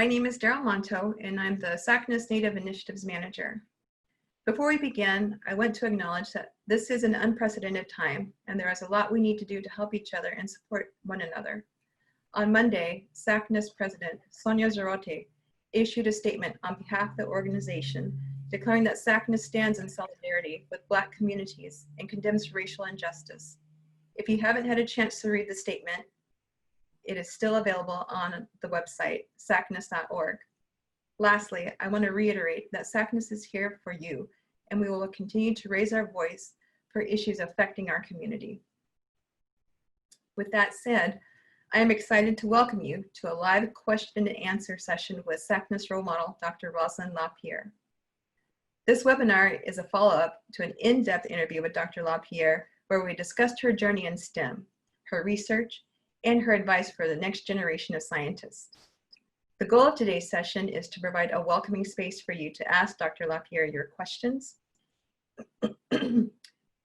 My name is Daryl Monto, and I'm the SACNAS Native Initiatives Manager. Before we begin, I want to acknowledge that this is an unprecedented time, and there is a lot we need to do to help each other and support one another. On Monday, SACNAS President Sonia Zarote issued a statement on behalf of the organization declaring that SACNAS stands in solidarity with Black communities and condemns racial injustice. If you haven't had a chance to read the statement, it is still available on the website, sacnas.org. Lastly, I want to reiterate that SACNAS is here for you, and we will continue to raise our voice for issues affecting our community. With that said, I am excited to welcome you to a live question and answer session with SACNAS role model, Dr. Rosalyn Lapier. This webinar is a follow-up to an in-depth interview with Dr. Lapier, where we discussed her journey in STEM, her research, and her advice for the next generation of scientists. The goal of today's session is to provide a welcoming space for you to ask Dr. Lapier your questions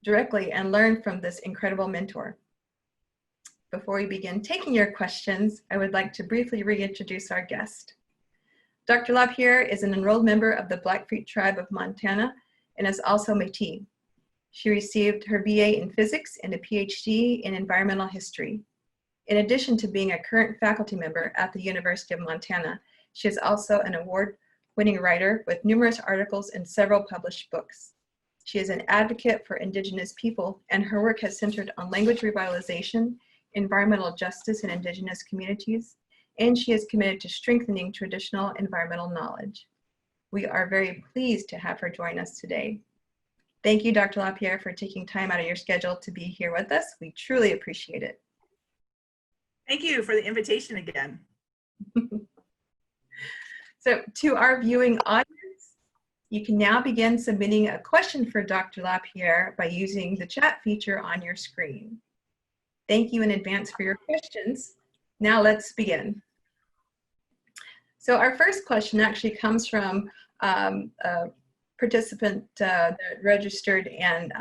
directly and learn from this incredible mentor. Before we begin taking your questions, I would like to briefly reintroduce our guest. Dr. Lapier is an enrolled member of the Blackfeet Tribe of Montana and is also Métis. She received her BA in physics and a PhD in environmental history. In addition to being a current faculty member at the University of Montana, she is also an award-winning writer with numerous articles and several published books. She is an advocate for indigenous people, and her work has centered on language revitalization, environmental justice in indigenous communities, and she is committed to strengthening traditional environmental knowledge. We are very pleased to have her join us today. Thank you, Dr. Lapier, for taking time out of your schedule to be here with us. We truly appreciate it. Thank you for the invitation again. So to our viewing audience, you can now begin submitting a question for Dr. Lapier by using the chat feature on your screen. Thank you in advance for your questions. Now let's begin. So our first question actually comes from a participant that registered, and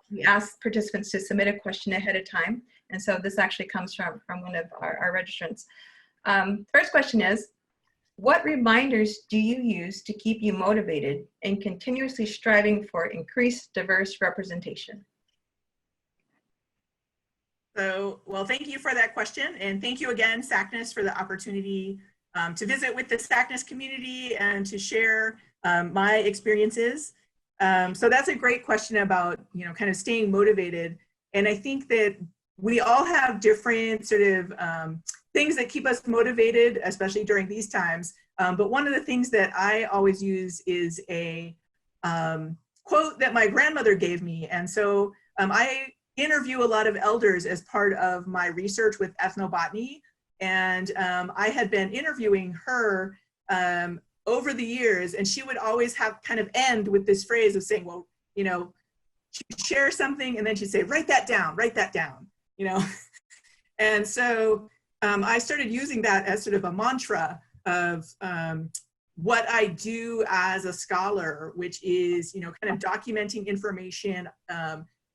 we asked participants to submit a question ahead of time. And so this actually comes from one of our registrants. First question is, what reminders do you use to keep you motivated and continuously striving for increased diverse representation? So, well, thank you for that question. And thank you again, SACNAS, for the opportunity to visit with the SACNAS community and to share my experiences. So that's a great question about, kind of staying motivated. And I think that we all have different sort of things that keep us motivated, especially during these times. But one of the things that I always use is a quote that my grandmother gave me. And so I interview a lot of elders as part of my research with ethnobotany. And I had been interviewing her over the years, and she would always have kind of end with this phrase of saying, well, she'd share something and then she'd say, write that down, And so I started using that as sort of a mantra of what I do as a scholar, which is, kind of documenting information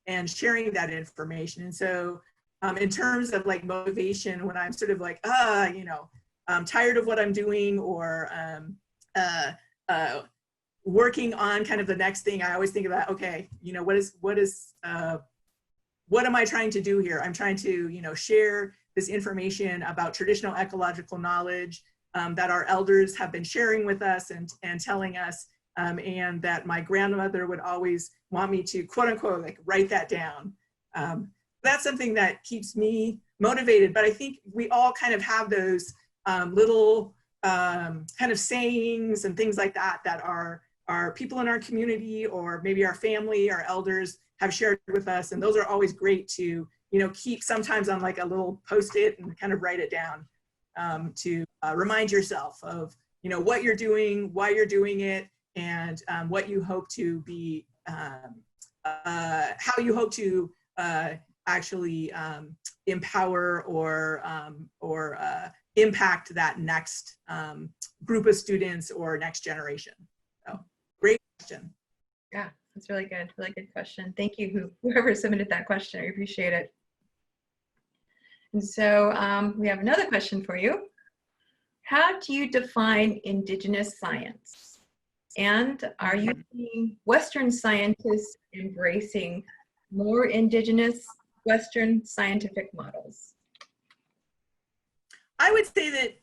and sharing that information. And so in terms of like motivation, when I'm sort of like, I'm tired of what I'm doing, or working on kind of the next thing, I always think about, okay, what am I trying to do here? I'm trying to, share this information about traditional ecological knowledge that our elders have been sharing with us and telling us, and that my grandmother would always want me to, quote unquote, like write that down. That's something that keeps me motivated, but I think we all kind of have those little kind of sayings and things like that that our people in our community, or maybe our family, our elders have shared with us. And those are always great to, keep sometimes on like a little Post-it and kind of write it down to remind yourself of, what you're doing, why you're doing it, and what you hope to be, how you hope to actually empower or impact that next group of students or next generation. So, great question. Yeah, that's really good question. Thank you, whoever submitted that question. I appreciate it. And so we have another question for you. how do you define indigenous science? And are you seeing Western scientists embracing more indigenous Western scientific models? I would say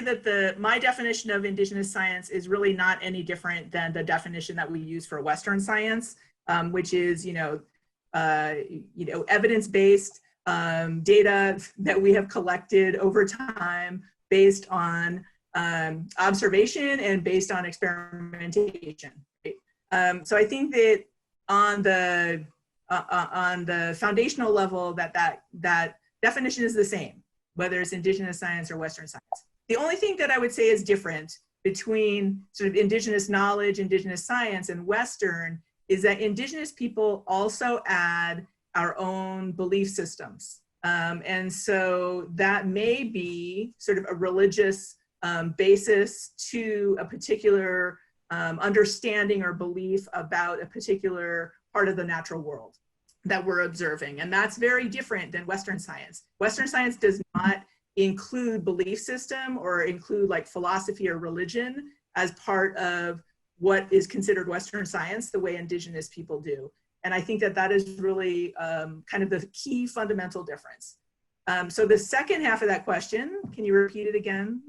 that my definition of indigenous science is really not any different than the definition that we use for Western science, which is evidence-based data that we have collected over time based on observation and based on experimentation. Right? So I think that on the foundational level, that definition is the same, whether it's indigenous science or Western science. The only thing that I would say is different between sort of indigenous knowledge, indigenous science, and Western is that indigenous people also add our own belief systems. And so that may be sort of a religious basis to a particular understanding or belief about a particular part of the natural world that we're observing. And that's very different than Western science. Western science does not include belief system or include like philosophy or religion as part of what is considered Western science the way indigenous people do. And I think that that is really kind of the key fundamental difference. So the second half of that question, can you repeat it again?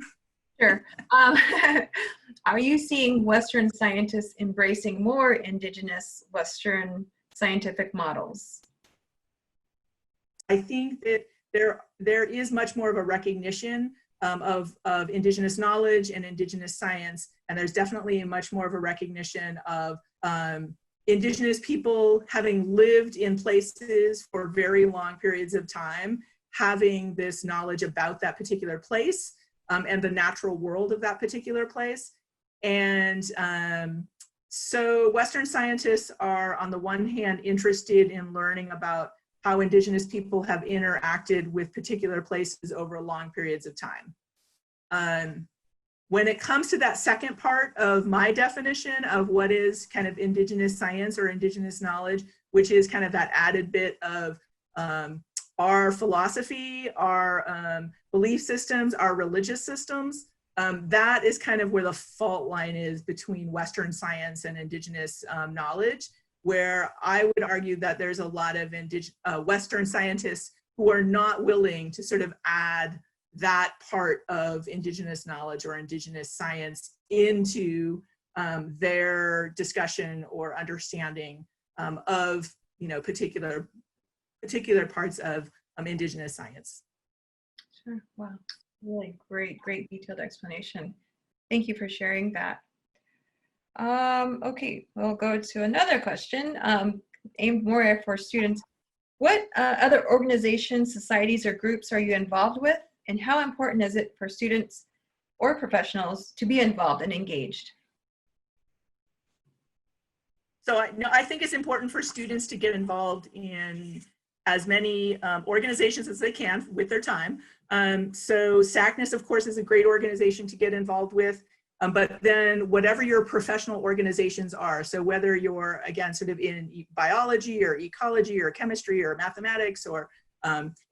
Sure. Are you seeing Western scientists embracing more indigenous Western scientific models? I think that there is much more of a recognition of indigenous knowledge and indigenous science, and there's definitely much more of a recognition of indigenous people having lived in places for very long periods of time, having this knowledge about that particular place and the natural world of that particular place. And so Western scientists are, on the one hand, interested in learning about how indigenous people have interacted with particular places over long periods of time. When it comes to that second part of my definition of what is kind of indigenous science or indigenous knowledge, which is kind of that added bit of our philosophy, our belief systems, our religious systems, that is kind of where the fault line is between Western science and indigenous knowledge, where I would argue that there's a lot of Western scientists who are not willing to sort of add that part of indigenous knowledge or indigenous science into their discussion or understanding of particular parts of indigenous science. Sure. Wow. Really great detailed explanation. Thank you for sharing that. Okay, we'll go to another question aimed more for students. What other organizations, societies, or groups are you involved with? And how important is it for students or professionals to be involved and engaged? So I think it's important for students to get involved in as many organizations as they can with their time. So SACNAS, of course, is a great organization to get involved with. But then whatever your professional organizations are, so whether you're, again, sort of in biology or ecology or chemistry or mathematics or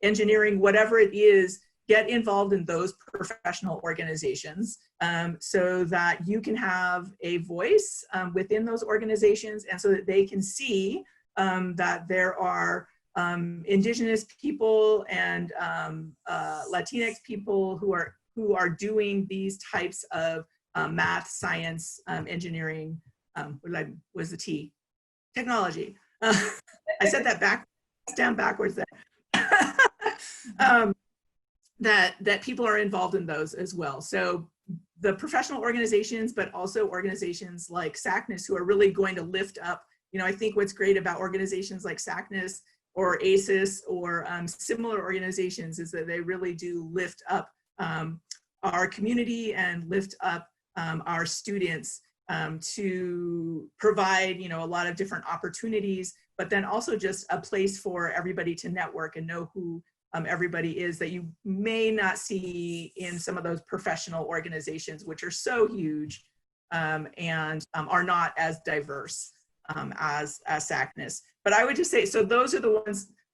engineering, whatever it is, get involved in those professional organizations so that you can have a voice within those organizations, and so that they can see that there are indigenous people and Latinx people who are doing these types of math, science, engineering, what was the T? Technology. I said that down backwards there. That people are involved in those as well. So the professional organizations, but also organizations like SACNAS, who are really going to lift up, I think what's great about organizations like SACNAS or ACES or similar organizations is that they really do lift up our community and lift up our students to provide, a lot of different opportunities, but then also just a place for everybody to network and know who everybody is that you may not see in some of those professional organizations, which are so huge and are not as diverse as SACNAS. But I would just say, so those are the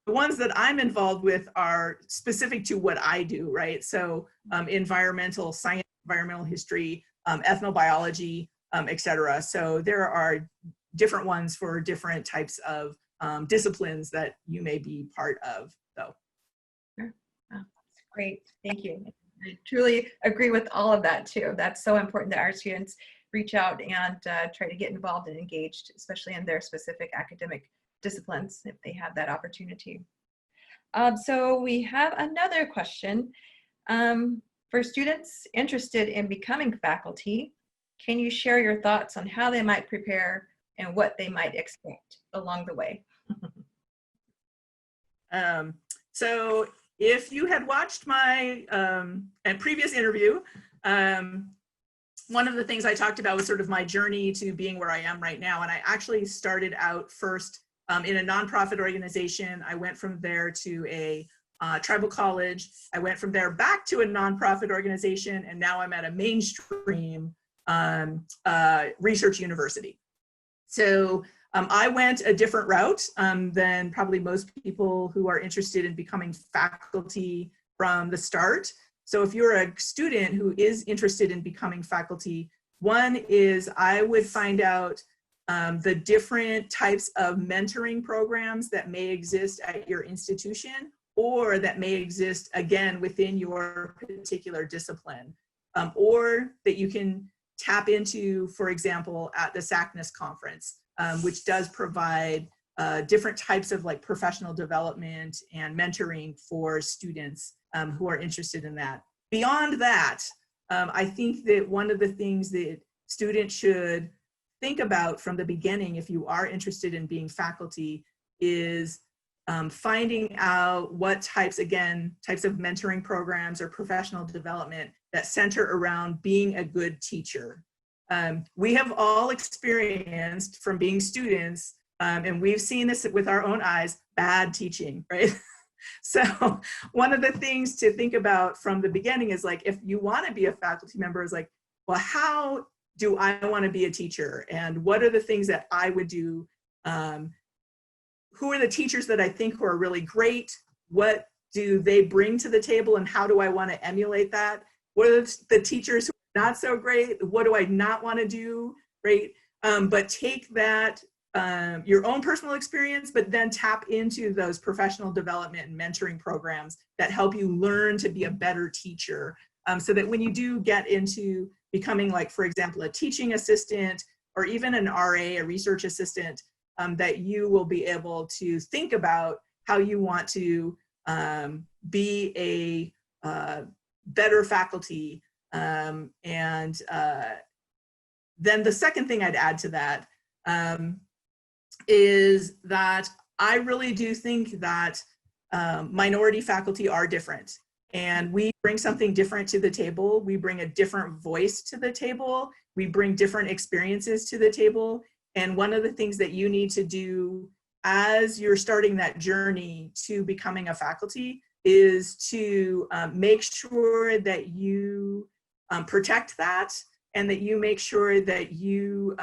ones that I'm involved with are specific to what I do, right? So environmental science, environmental history, ethnobiology, et cetera. So there are different ones for different types of disciplines that you may be part of, though. Sure. Oh, great, thank you. I truly agree with all of that too. That's so important that our students reach out and try to get involved and engaged, especially in their specific academic disciplines, if they have that opportunity. So we have another question. For students interested in becoming faculty, can you share your thoughts on how they might prepare and what they might expect along the way? So if you had watched my previous interview, one of the things I talked about was sort of my journey to being where I am right now. And I actually started out first in a nonprofit organization. I went from there to a tribal college. I went from there back to a nonprofit organization, and now I'm at a mainstream research university. So I went a different route than probably most people who are interested in becoming faculty from the start. So if you're a student who is interested in becoming faculty, one is I would find out the different types of mentoring programs that may exist at your institution, or that may exist again within your particular discipline, or that you can tap into, for example, at the SACNAS conference, which does provide different types of like professional development and mentoring for students who are interested in that. Beyond that, I think that one of the things that students should think about from the beginning, if you are interested in being faculty, is finding out what types of mentoring programs or professional development that center around being a good teacher. We have all experienced from being students, and we've seen this with our own eyes, bad teaching, right? So one of the things to think about from the beginning is like, if you want to be a faculty member, is like, well, how do I want to be a teacher? And what are the things that I would do? Who are the teachers that I think who are really great? What do they bring to the table, and how do I want to emulate that? What are the teachers who are not so great? What do I not want to do, right? But take that, your own personal experience, but then tap into those professional development and mentoring programs that help you learn to be a better teacher, so that when you do get into becoming, like, for example, a teaching assistant or even an RA, a research assistant, that you will be able to think about how you want to be a better faculty. And then the second thing I'd add to that is that I really do think that minority faculty are different, and we bring something different to the table. We bring a different voice to the table. We bring different experiences to the table. And one of the things that you need to do as you're starting that journey to becoming a faculty is to make sure that you protect that, and that you make sure that you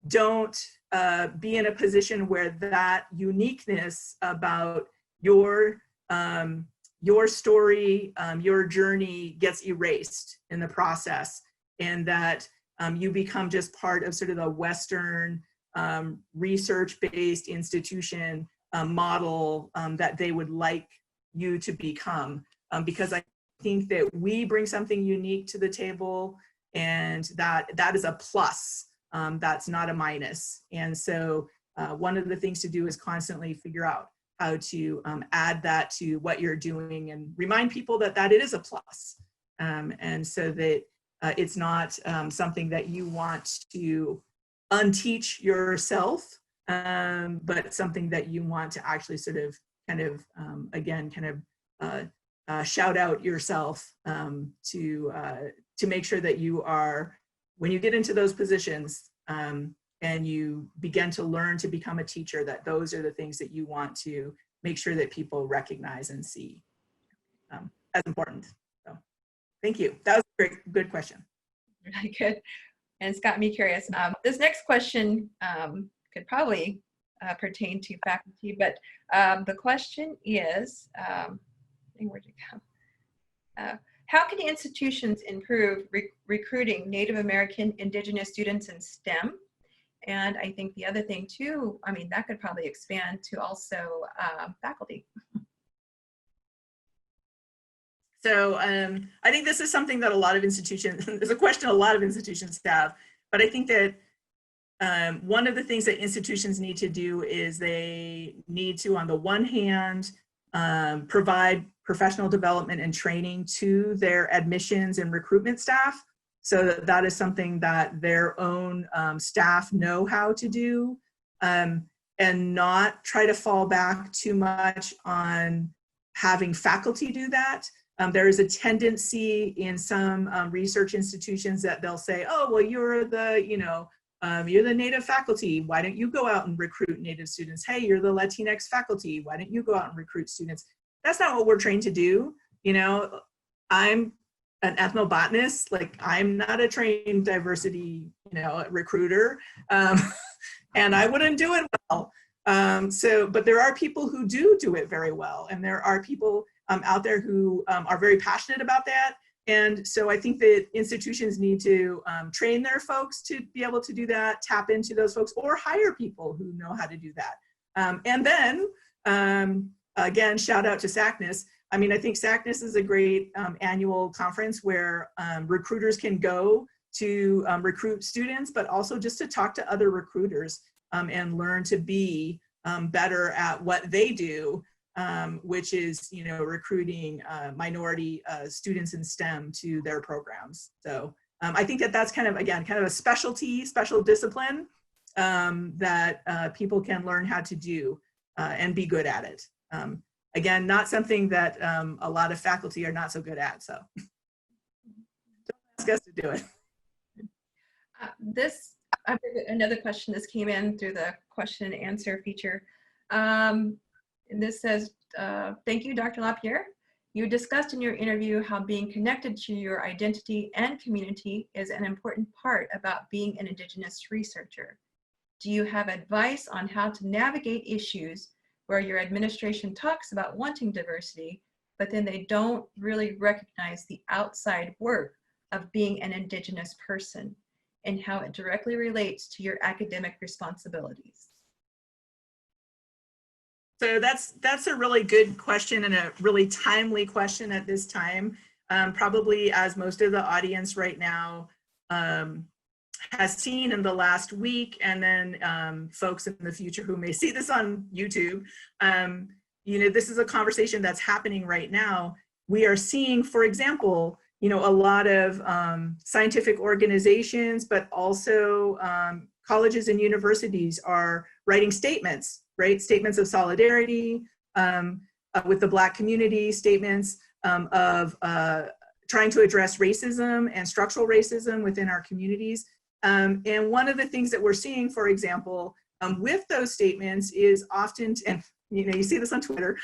don't be in a position where that uniqueness about your story, your journey gets erased in the process, and that you become just part of sort of the Western research-based institution model that they would like you to become. Because I think that we bring something unique to the table, and that is a plus. That's not a minus. And so one of the things to do is constantly figure out how to add that to what you're doing, and remind people that it is a plus. And so that it's not something that you want to unteach yourself, but something that you want to actually sort of shout out yourself to make sure that you are, when you get into those positions and you begin to learn to become a teacher, that those are the things that you want to make sure that people recognize and see as important. So thank you. That was a good question. Really good. And it's got me curious. This next question could probably pertain to faculty, but the question is, where'd it go? How can institutions improve recruiting Native American Indigenous students in STEM? And I think the other thing too, I mean, that could probably expand to also faculty. So I think this is something that a lot of institutions, there's a question a lot of institutions have, but I think that one of the things that institutions need to do is they need to, on the one hand, provide professional development and training to their admissions and recruitment staff, so that that is something that their own staff know how to do, and not try to fall back too much on having faculty do that. There is a tendency in some research institutions that they'll say, oh, well, you're the, you're the Native faculty. Why don't you go out and recruit Native students? Hey, you're the Latinx faculty. Why don't you go out and recruit students? That's not what we're trained to do. I'm an ethnobotanist. Like, I'm not a trained diversity, recruiter. And I wouldn't do it well. But there are people who do it very well. And there are people out there who are very passionate about that. And so I think that institutions need to train their folks to be able to do that, tap into those folks, or hire people who know how to do that. And then, again, shout out to SACNAS. I mean, I think SACNAS is a great annual conference where recruiters can go to recruit students, but also just to talk to other recruiters and learn to be better at what they do. Which is, recruiting minority students in STEM to their programs. So I think that that's kind of a special discipline that people can learn how to do and be good at it. Again, not something that a lot of faculty are not so good at, so don't ask us to do it. Another question, this came in through the question and answer feature. And this says, thank you, Dr. Lapier. You discussed in your interview how being connected to your identity and community is an important part about being an Indigenous researcher. Do you have advice on how to navigate issues where your administration talks about wanting diversity, but then they don't really recognize the outside work of being an Indigenous person and how it directly relates to your academic responsibilities? So that's a really good question and a really timely question at this time. Probably, as most of the audience right now has seen in the last week, and then folks in the future who may see this on YouTube, this is a conversation that's happening right now. We are seeing, for example, a lot of scientific organizations, but also colleges and universities are writing statements, right? Statements of solidarity with the Black community, statements of trying to address racism and structural racism within our communities. And one of the things that we're seeing, for example, with those statements is often, and you see this on Twitter,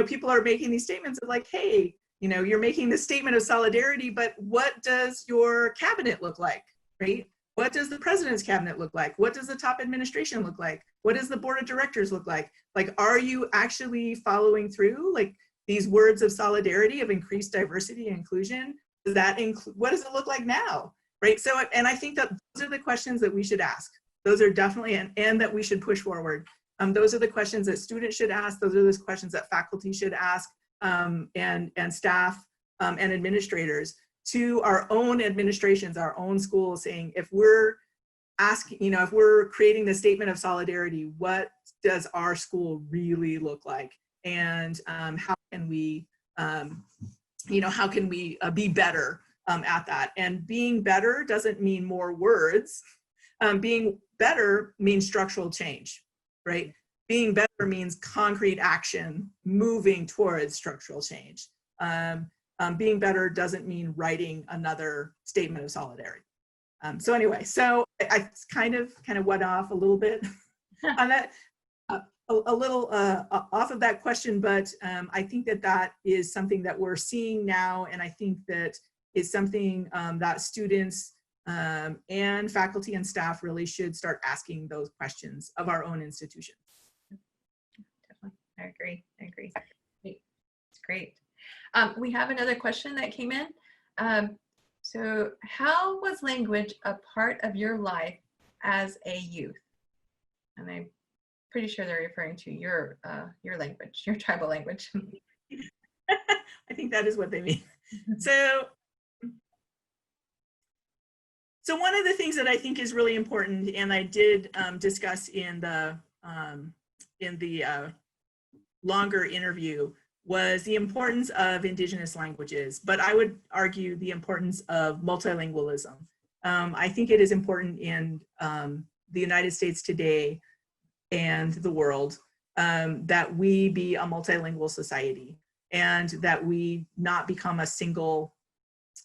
people are making these statements of like, hey, you're making this statement of solidarity, but what does your cabinet look like, right? What does the president's cabinet look like? What does the top administration look like? What does the board of directors look like? Like, are you actually following through like these words of solidarity, of increased diversity and inclusion? Does that include, what does it look like now, right? So, and I think that those are the questions that we should ask. Those are definitely, and that we should push forward. Those are the questions that students should ask. Those are the questions that faculty should ask, and staff and administrators, to our own administrations, our own schools, saying, if we're asking, if we're creating the statement of solidarity, what does our school really look like? And how can we, how can we be better at that? And being better doesn't mean more words. Being better means structural change, right? Being better means concrete action, moving towards structural change. Being better doesn't mean writing another statement of solidarity. So anyway, so I kind of went off a little bit on that, a little off of that question, but I think that that is something that we're seeing now, and I think that it's something that students and faculty and staff really should start asking those questions of our own institutions. Definitely, I agree. Great. It's great. We have another question that came in. So how was language a part of your life as a youth? And I'm pretty sure they're referring to your language, your tribal language. I think that is what they mean. So one of the things that I think is really important, and I did discuss in the longer interview, was the importance of indigenous languages, but I would argue the importance of multilingualism. I think it is important in the United States today and the world that we be a multilingual society and that we not become a single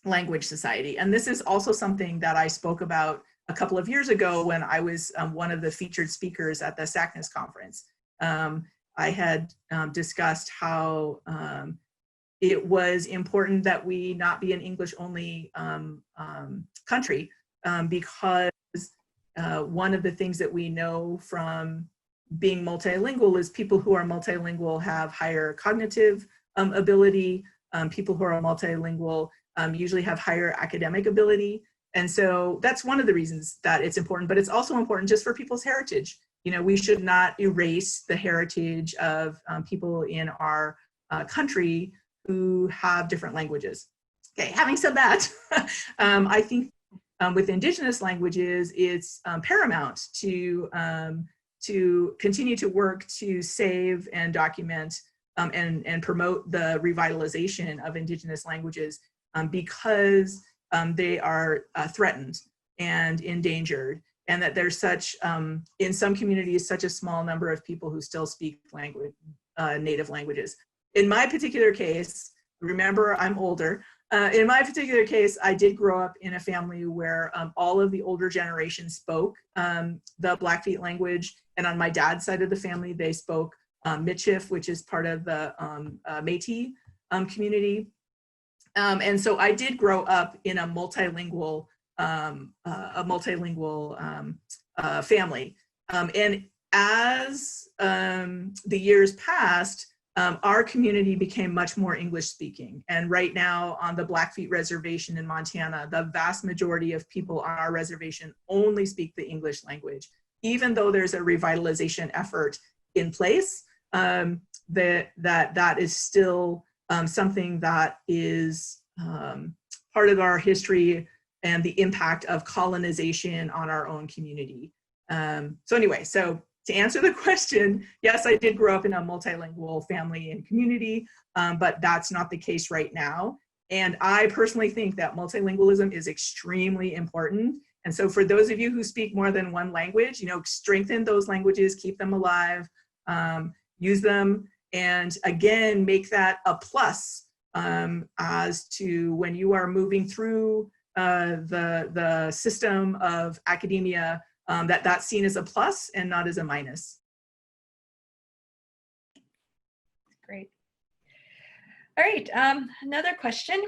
language society. And this is also something that I spoke about a couple of years ago when I was one of the featured speakers at the SACNAS conference. I had discussed how it was important that we not be an English-only country because one of the things that we know from being multilingual is people who are multilingual have higher cognitive ability. People who are multilingual usually have higher academic ability. And so that's one of the reasons that it's important, but it's also important just for people's heritage. You know, we should not erase the heritage of people in our country who have different languages. Okay, having said that, I think with indigenous languages, it's paramount to continue to work to save and document and promote the revitalization of indigenous languages because they are threatened and endangered, and that there's such, in some communities, such a small number of people who still speak native languages. In my particular case, remember I'm older, in my particular case, I did grow up in a family where all of the older generation spoke the Blackfeet language, and on my dad's side of the family, they spoke Michif, which is part of the Métis community. And so I did grow up in a multilingual family. And as the years passed, our community became much more English speaking. And right now on the Blackfeet Reservation in Montana, the vast majority of people on our reservation only speak the English language. Even though there's a revitalization effort in place, that is still something that is part of our history and the impact of colonization on our own community. So anyway, so to answer the question, yes, I did grow up in a multilingual family and community, but that's not the case right now. And I personally think that multilingualism is extremely important. And so for those of you who speak more than one language, you know, strengthen those languages, keep them alive, use them, and again, make that a plus as to when you are moving through the system of academia, that's seen as a plus and not as a minus. Great. All right, another question.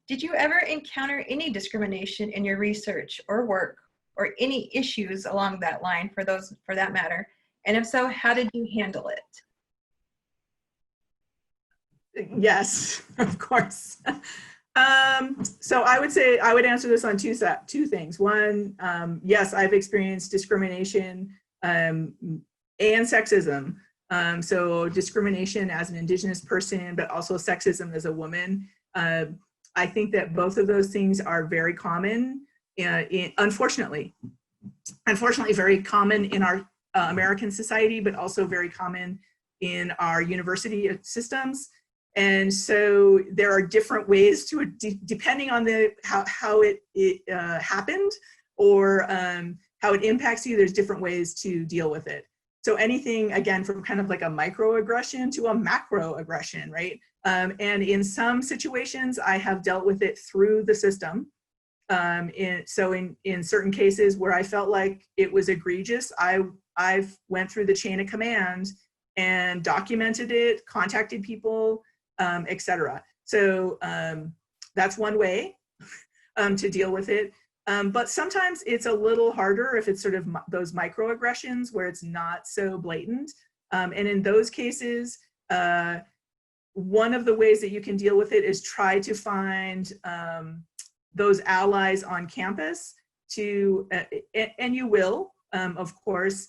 Did you ever encounter any discrimination in your research or work, or any issues along that line for that matter? And if so, how did you handle it? Yes, of course. So I would answer this on two things. One, yes, I've experienced discrimination and sexism. So discrimination as an Indigenous person, but also sexism as a woman. I think that both of those things are very common, unfortunately very common in our American society, but also very common in our university systems. And so there are different ways to, depending on how it happened or how it impacts you, there's different ways to deal with it. So anything, again, from kind of like a microaggression to a macroaggression, right? And in some situations, I have dealt with it through the system. So in certain cases where I felt like it was egregious, I've went through the chain of command and documented it, contacted people, etc. So that's one way to deal with it. But sometimes it's a little harder if it's sort of those microaggressions where it's not so blatant. And in those cases, one of the ways that you can deal with it is try to find those allies on campus to, and you will, of course,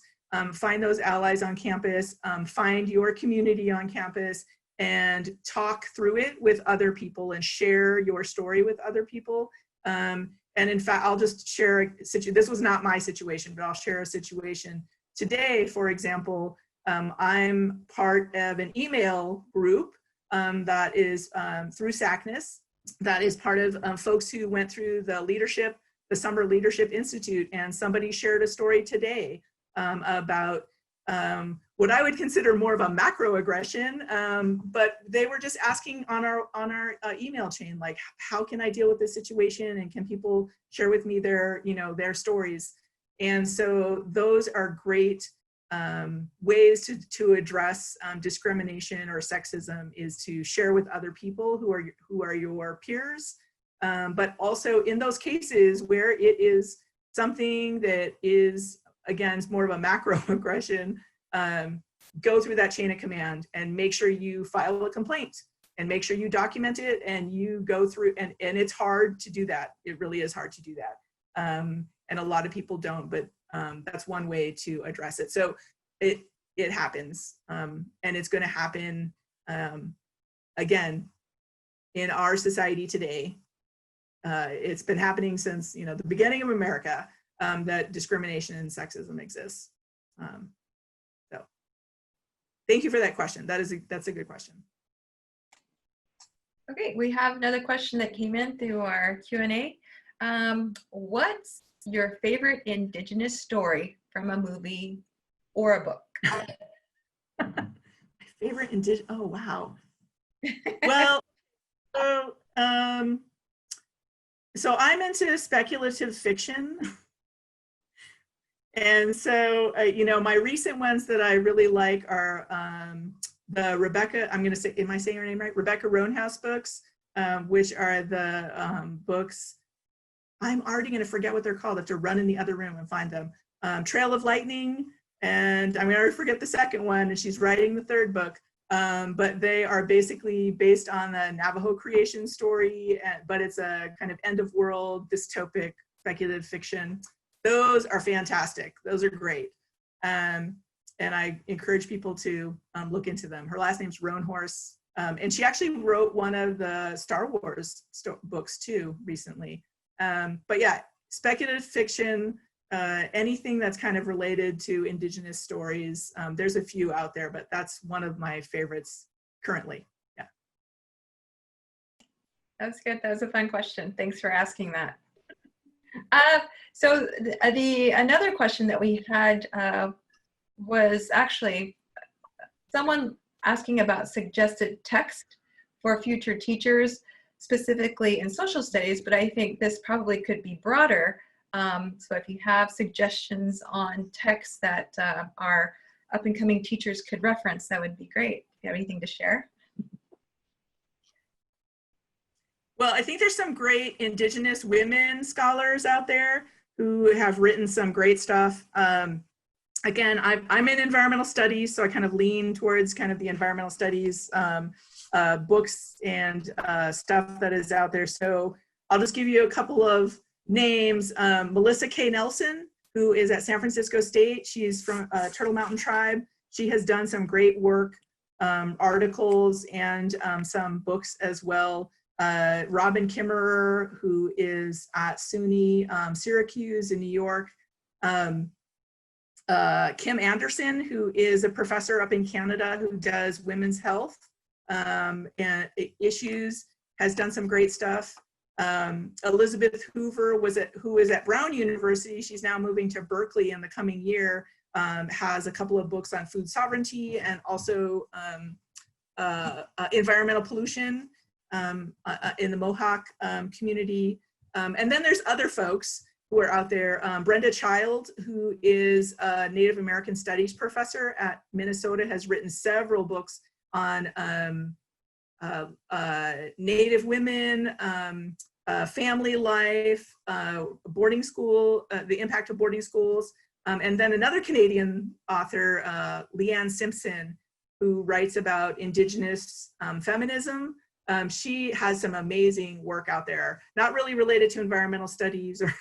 find those allies on campus, find your community on campus, and talk through it with other people and share your story with other people. And in fact, I'll just share this was not my situation, but I'll share a situation today. For example, I'm part of an email group that is through SACNAS, that is part of folks who went through the Summer Leadership Institute, and somebody shared a story today about what I would consider more of a macroaggression, but they were just asking on our email chain, like, how can I deal with this situation, and can people share with me their stories? And so those are great ways to address discrimination or sexism, is to share with other people who are your peers, but also in those cases where it is something that is, again, it's more of a macroaggression, go through that chain of command and make sure you file a complaint and make sure you document it, and you go through, and it's hard to do that. It really is hard to do that. And a lot of people don't, but that's one way to address it. So it happens, and it's going to happen again in our society today. It's been happening since the beginning of America, that discrimination and sexism exists. So thank you for that question. That's a good question. Okay, we have another question that came in through our Q&A. What's your favorite Indigenous story from a movie or a book? My favorite Indigenous, oh wow. Well, so I'm into speculative fiction. And so, my recent ones that I really like are the Rebecca, I'm going to say, am I saying her name right? Rebecca Roanhouse books, which are the books, I'm already going to forget what they're called. I have to run in the other room and find them. Trail of Lightning, and I'm going to forget the second one, and she's writing the third book. But they are basically based on the Navajo creation story, but it's a kind of end of world dystopic speculative fiction. Those are fantastic. Those are great. And I encourage people to look into them. Her last name's Roanhorse. And she actually wrote one of the Star Wars books too recently. But yeah, speculative fiction, anything that's kind of related to Indigenous stories. There's a few out there, but that's one of my favorites currently. Yeah. That's good. That was a fun question. Thanks for asking that. So another question that we had was actually someone asking about suggested text for future teachers, specifically in social studies, but I think this probably could be broader. So if you have suggestions on texts that our up-and-coming teachers could reference, that would be great. If you have anything to share. Well, I think there's some great Indigenous women scholars out there who have written some great stuff. Again, I'm in environmental studies, so I kind of lean towards kind of the environmental studies books and stuff that is out there. So I'll just give you a couple of names. Melissa K. Nelson, who is at San Francisco State. She's from Turtle Mountain Tribe. She has done some great work, articles, and some books as well. Robin Kimmerer, who is at SUNY Syracuse in New York. Kim Anderson, who is a professor up in Canada who does women's health and issues, has done some great stuff. Elizabeth Hoover, who is at Brown University. She's now moving to Berkeley in the coming year, has a couple of books on food sovereignty and also environmental pollution in the Mohawk community. And then there's other folks who are out there. Brenda Child, who is a Native American Studies professor at Minnesota, has written several books on Native women, family life, boarding school, the impact of boarding schools, and then another Canadian author, Leanne Simpson, who writes about indigenous feminism. She has some amazing work out there, not really related to environmental studies or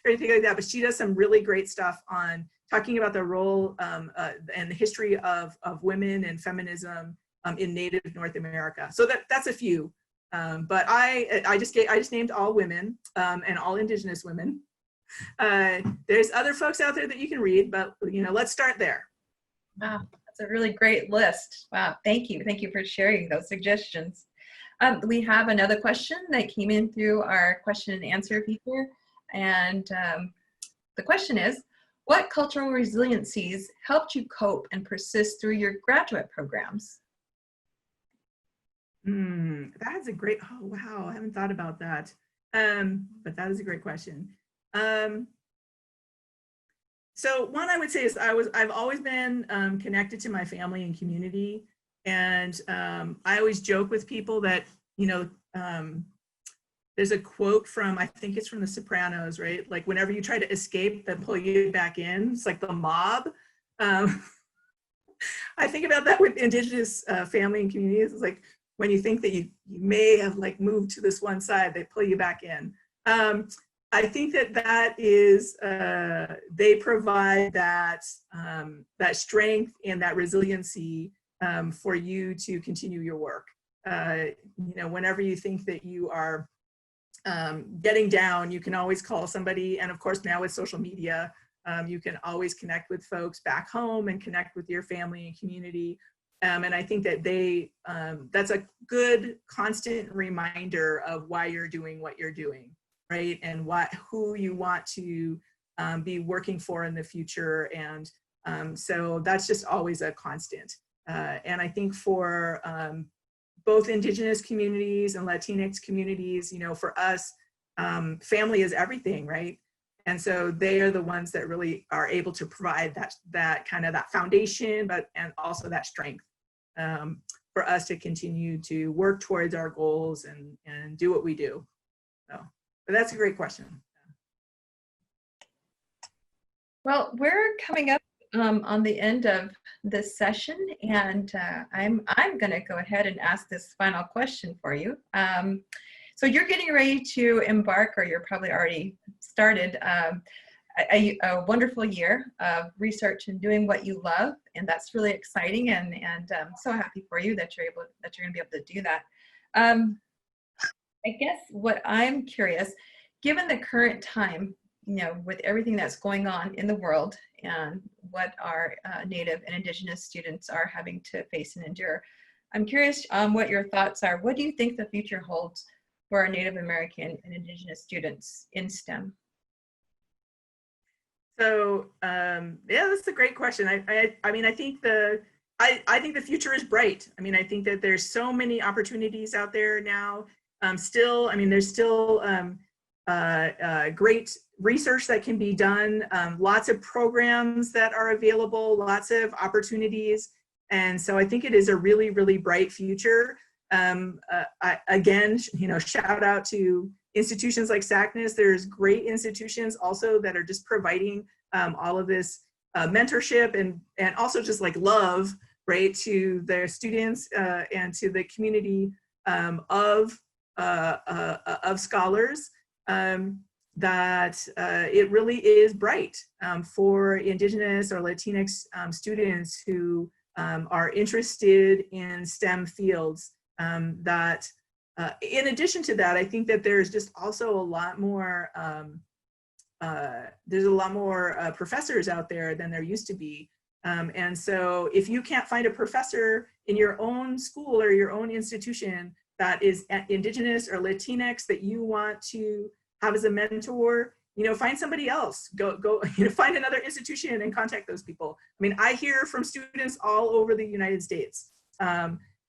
anything like that, but she does some really great stuff on talking about the role and the history of women and feminism in Native North America. So that's a few, but I just named all women and all Indigenous women. There's other folks out there that you can read, but let's start there. Wow, that's a really great list. Wow, thank you for sharing those suggestions. We have another question that came in through our question and answer feature, and the question is, what cultural resiliencies helped you cope and persist through your graduate programs? That's a great, oh wow, I haven't thought about that. But that is a great question. So one I would say is I've always been connected to my family and community. And I always joke with people that, there's a quote from, I think it's from The Sopranos, right? Like whenever you try to escape, they pull you back in. It's like the mob. I think about that with Indigenous family and communities. It's like when you think that you may have like moved to this one side, they pull you back in. I think that is, they provide that, that strength and that resiliency for you to continue your work. Whenever you think that you are getting down, you can always call somebody. And of course, now with social media, you can always connect with folks back home and connect with your family and community. And I think that that's a good constant reminder of why you're doing what you're doing, right? And who you want to be working for in the future. And so that's just always a constant. And I think for both Indigenous communities and Latinx communities, for us, family is everything, right? And so they are the ones that really are able to provide that kind of that foundation, and also that strength for us to continue to work towards our goals and do what we do. So, but that's a great question. Well, we're coming up on the end of this session, and I'm going to go ahead and ask this final question for you. So you're getting ready to embark, or you're probably already started, a wonderful year of research and doing what you love, and that's really exciting. And I'm so happy for you that you're going to be able to do that. I guess what I'm curious, given the current time, with everything that's going on in the world and what our Native and Indigenous students are having to face and endure, I'm curious what your thoughts are. What do you think the future holds for our Native American and Indigenous students in STEM? So yeah, that's a grest question. I think the future is bright. I think that there's so many opportunities out there now. There's still great research that can be done, lots of programs that are available, lots of opportunities. And so I think it is a really, really bright future. Again, shout out to institutions like SACNAS. There's great institutions also that are just providing all of this mentorship and also just like love, right, to their students and to the community of scholars. That it really is bright for Indigenous or Latinx students who are interested in STEM fields. That in addition to that, I think that there's just also a lot more professors out there than there used to be. And so if you can't find a professor in your own school or your own institution that is Indigenous or Latinx that you want to have as a mentor, find somebody else. Go find another institution and contact those people. I hear from students all over the United States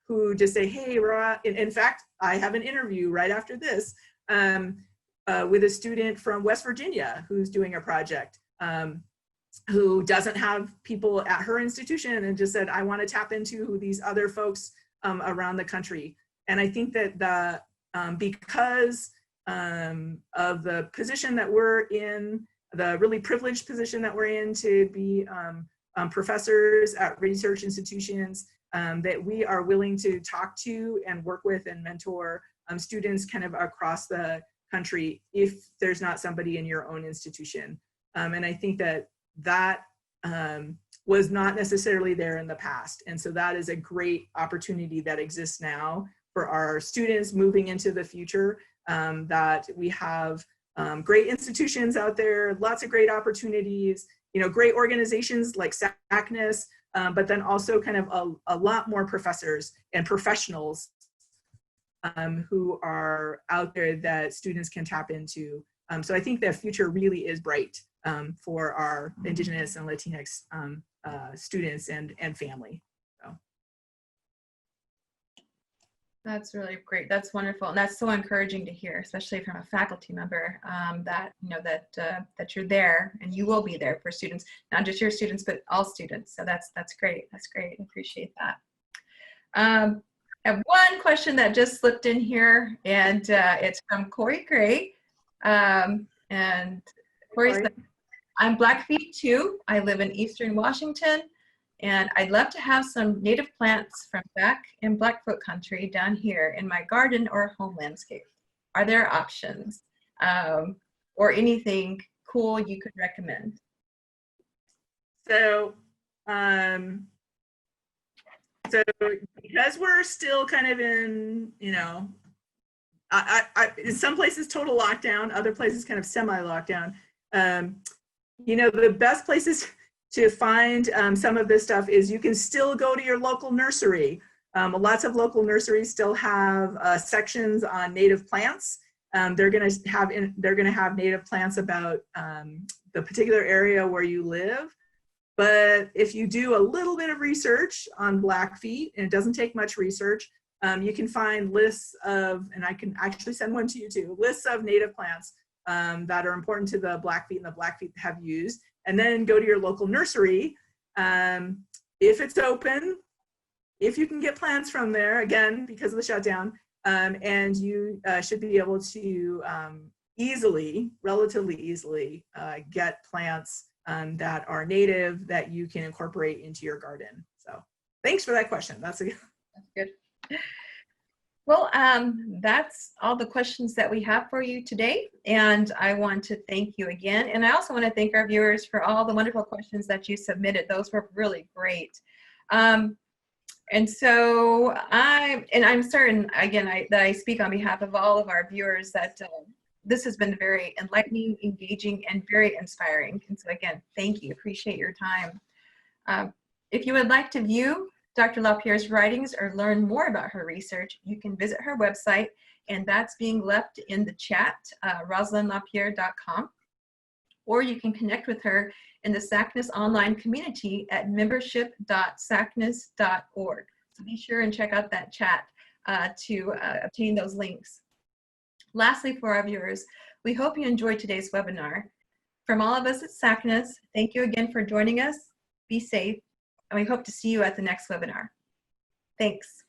who just say, hey, Ra, in fact, I have an interview right after this with a student from West Virginia who's doing a project, who doesn't have people at her institution and just said, I want to tap into these other folks around the country. And I think that because the position that we're in, the really privileged position that we're in to be professors at research institutions, that we are willing to talk to and work with and mentor students kind of across the country if there's not somebody in your own institution. And I think that that was not necessarily there in the past. And so that is a great opportunity that exists now for our students moving into the future, that we have great institutions out there, lots of great opportunities, you know, great organizations like SACNAS, but then also kind of a lot more professors and professionals who are out there that students can tap into. So I think the future really is bright for our Indigenous and Latinx students and family. So. That's really great. That's wonderful, and that's so encouraging to hear, especially from a faculty member, that you know that you're there and you will be there for students, not just your students, but all students. So that's great. That's great. I appreciate that. I have one question that just slipped in here, and it's from Corey Gray. And Corey said, "I'm Blackfeet too. I live in Eastern Washington. And I'd love to have some native plants from back in Blackfoot country down here in my garden or home landscape. Are there options or anything cool you could recommend?" So, because we're still kind of in, you know, in some places total lockdown, other places kind of semi-lockdown, you know, the best places to find some of this stuff is you can still go to your local nursery. Lots of local nurseries still have sections on native plants. They're going to have native plants about the particular area where you live. But if you do a little bit of research on Blackfeet, and it doesn't take much research, you can find lists of, and I can actually send one to you too, lists of native plants that are important to the Blackfeet and the Blackfeet have used. And then go to your local nursery. If it's open, if you can get plants from there, again, because of the shutdown, and you should be able to relatively easily get plants that are native that you can incorporate into your garden. So thanks for that question. That's good. Well, that's all the questions that we have for you today. And I want to thank you again. And I also want to thank our viewers for all the wonderful questions that you submitted. Those were really great. And so I'm certain, again, that I speak on behalf of all of our viewers that this has been very enlightening, engaging, and very inspiring. And so again, thank you. Appreciate your time. If you would like to view Dr. Lapierre's writings or learn more about her research, you can visit her website, and that's being left in the chat, rosalynlapier.com, or you can connect with her in the SACNAS online community at membership.sacnas.org. So be sure and check out that chat to obtain those links. Lastly, for our viewers, we hope you enjoyed today's webinar. From all of us at SACNAS, thank you again for joining us. Be safe. And we hope to see you at the next webinar. Thanks.